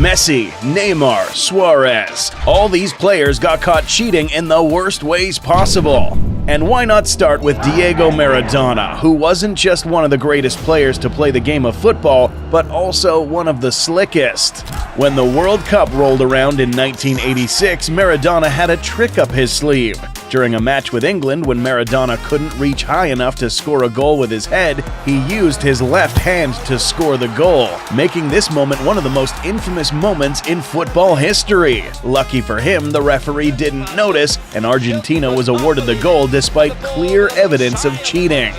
Messi, Neymar, Suarez. All these players got caught cheating in the worst ways possible. And why not start with Diego Maradona, who wasn't just one of the greatest players to play the game of football, but also one of the slickest. When the World Cup rolled around in 1986, Maradona had a trick up his sleeve. During a match with England, when Maradona couldn't reach high enough to score a goal with his head, he used his left hand to score the goal, making this moment one of the most infamous moments in football history. Lucky for him, the referee didn't notice, and Argentina was awarded the goal despite clear evidence of cheating.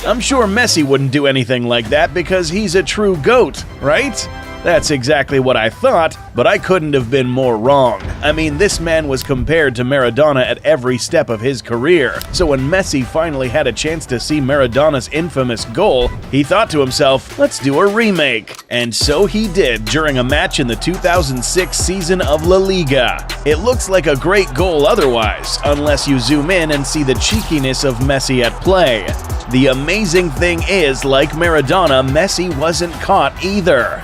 I'm sure Messi wouldn't do anything like that because he's a true GOAT, right? That's exactly what I thought, but I couldn't have been more wrong. I mean, this man was compared to Maradona at every step of his career, so when Messi finally had a chance to see Maradona's infamous goal, he thought to himself, let's do a remake. And so he did during a match in the 2006 season of La Liga. It looks like a great goal otherwise, unless you zoom in and see the cheekiness of Messi at play. The amazing thing is, like Maradona, Messi wasn't caught either.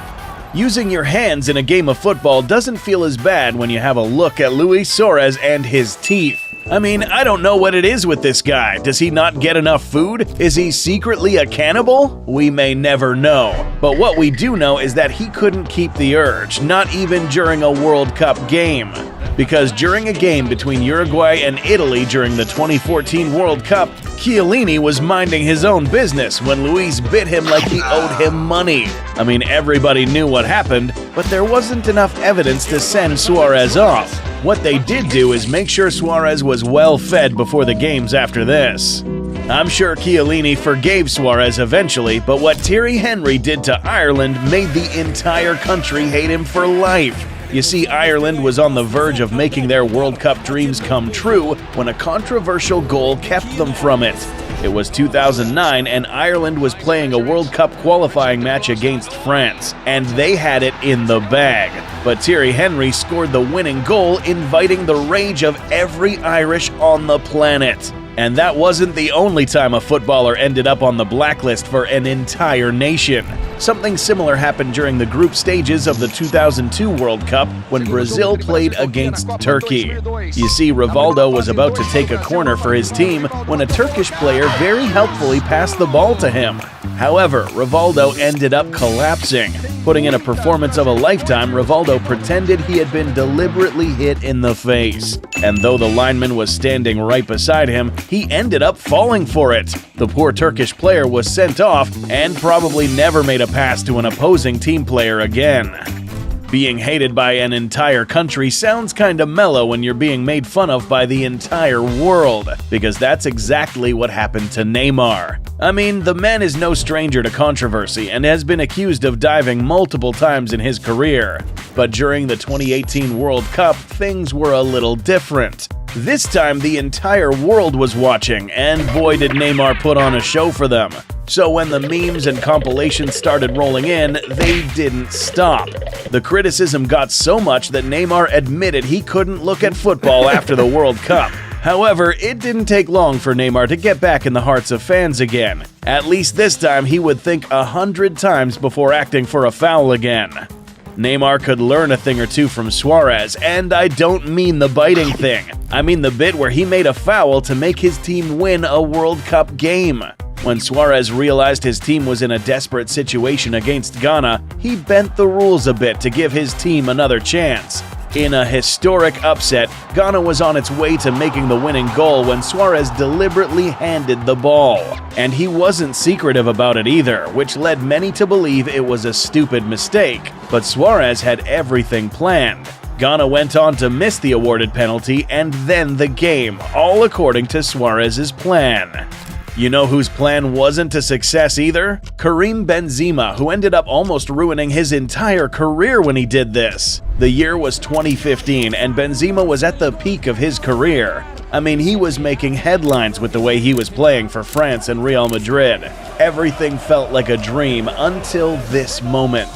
Using your hands in a game of football doesn't feel as bad when you have a look at Luis Suarez and his teeth. I mean, I don't know what it is with this guy. Does he not get enough food? Is he secretly a cannibal? We may never know. But what we do know is that he couldn't keep the urge, not even during a World Cup game. Because during a game between Uruguay and Italy during the 2014 World Cup, Chiellini was minding his own business when Luis bit him like he owed him money. I mean, everybody knew what happened, but there wasn't enough evidence to send Suarez off. What they did do is make sure Suarez was well fed before the games after this. I'm sure Chiellini forgave Suarez eventually, but what Thierry Henry did to Ireland made the entire country hate him for life. You see, Ireland was on the verge of making their World Cup dreams come true when a controversial goal kept them from it. It was 2009 and Ireland was playing a World Cup qualifying match against France, and they had it in the bag. But Thierry Henry scored the winning goal, inviting the rage of every Irish on the planet. And that wasn't the only time a footballer ended up on the blacklist for an entire nation. Something similar happened during the group stages of the 2002 World Cup when Brazil played against Turkey. You see, Rivaldo was about to take a corner for his team when a Turkish player very helpfully passed the ball to him. However, Rivaldo ended up collapsing. Putting in a performance of a lifetime, Rivaldo pretended he had been deliberately hit in the face. And though the lineman was standing right beside him, he ended up falling for it. The poor Turkish player was sent off and probably never made a pass to an opposing team player again. Being hated by an entire country sounds kinda mellow when you're being made fun of by the entire world, because that's exactly what happened to Neymar. I mean, the man is no stranger to controversy and has been accused of diving multiple times in his career. But during the 2018 World Cup, things were a little different. This time, the entire world was watching, and boy did Neymar put on a show for them. So when the memes and compilations started rolling in, they didn't stop. The criticism got so much that Neymar admitted he couldn't look at football after the World Cup. However, it didn't take long for Neymar to get back in the hearts of fans again. At least this time, he would think 100 times before acting for a foul again. Neymar could learn a thing or two from Suarez, and I don't mean the biting thing. I mean the bit where he made a foul to make his team win a World Cup game. When Suarez realized his team was in a desperate situation against Ghana, he bent the rules a bit to give his team another chance. In a historic upset, Ghana was on its way to making the winning goal when Suarez deliberately handed the ball. And he wasn't secretive about it either, which led many to believe it was a stupid mistake. But Suarez had everything planned. Ghana went on to miss the awarded penalty and then the game, all according to Suarez's plan. You know whose plan wasn't a success either? Karim Benzema, who ended up almost ruining his entire career when he did this. The year was 2015, and Benzema was at the peak of his career. I mean, he was making headlines with the way he was playing for France and Real Madrid. Everything felt like a dream until this moment.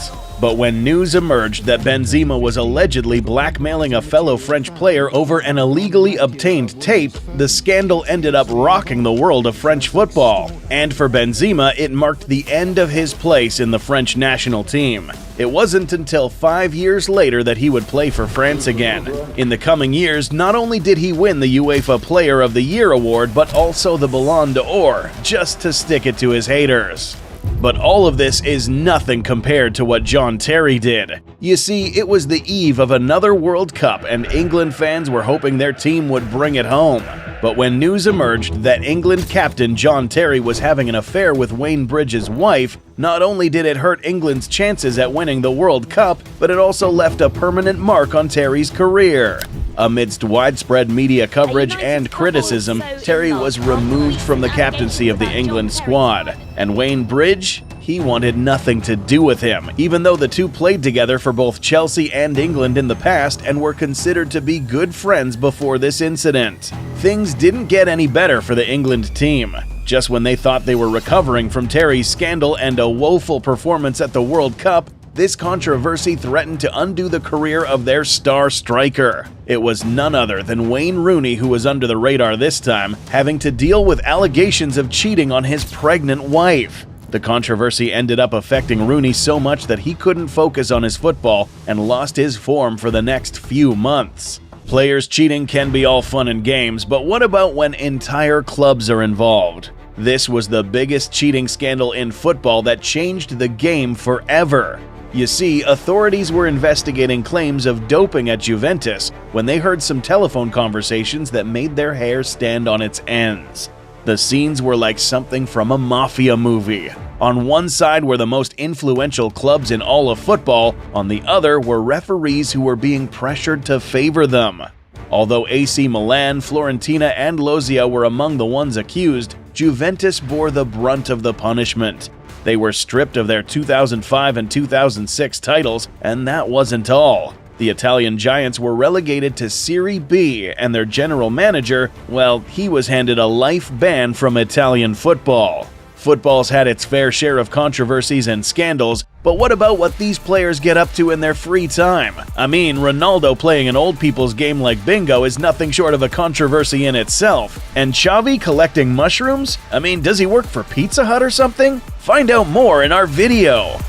But when news emerged that Benzema was allegedly blackmailing a fellow French player over an illegally obtained tape, the scandal ended up rocking the world of French football. And for Benzema, it marked the end of his place in the French national team. It wasn't until 5 years later that he would play for France again. In the coming years, not only did he win the UEFA Player of the Year award, but also the Ballon d'Or, just to stick it to his haters. But all of this is nothing compared to what John Terry did. You see, it was the eve of another World Cup and England fans were hoping their team would bring it home. But when news emerged that England captain John Terry was having an affair with Wayne Bridges' wife, not only did it hurt England's chances at winning the World Cup, but it also left a permanent mark on Terry's career. Amidst widespread media coverage and criticism, Terry was removed from the captaincy of the England squad. And Wayne Bridge? He wanted nothing to do with him, even though the two played together for both Chelsea and England in the past and were considered to be good friends before this incident. Things didn't get any better for the England team. Just when they thought they were recovering from Terry's scandal and a woeful performance at the World Cup, this controversy threatened to undo the career of their star striker. It was none other than Wayne Rooney who was under the radar this time, having to deal with allegations of cheating on his pregnant wife. The controversy ended up affecting Rooney so much that he couldn't focus on his football and lost his form for the next few months. Players cheating can be all fun and games, but what about when entire clubs are involved? This was the biggest cheating scandal in football that changed the game forever. You see, authorities were investigating claims of doping at Juventus when they heard some telephone conversations that made their hair stand on its ends. The scenes were like something from a mafia movie. On one side were the most influential clubs in all of football, on the other were referees who were being pressured to favor them. Although AC Milan, Fiorentina, and Lazio were among the ones accused, Juventus bore the brunt of the punishment. They were stripped of their 2005 and 2006 titles, and that wasn't all. The Italian Giants were relegated to Serie B, and their general manager, well, he was handed a life ban from Italian football. Football's had its fair share of controversies and scandals, but what about what these players get up to in their free time? I mean, Ronaldo playing an old people's game like bingo is nothing short of a controversy in itself. And Xavi collecting mushrooms? I mean, does he work for Pizza Hut or something? Find out more in our video.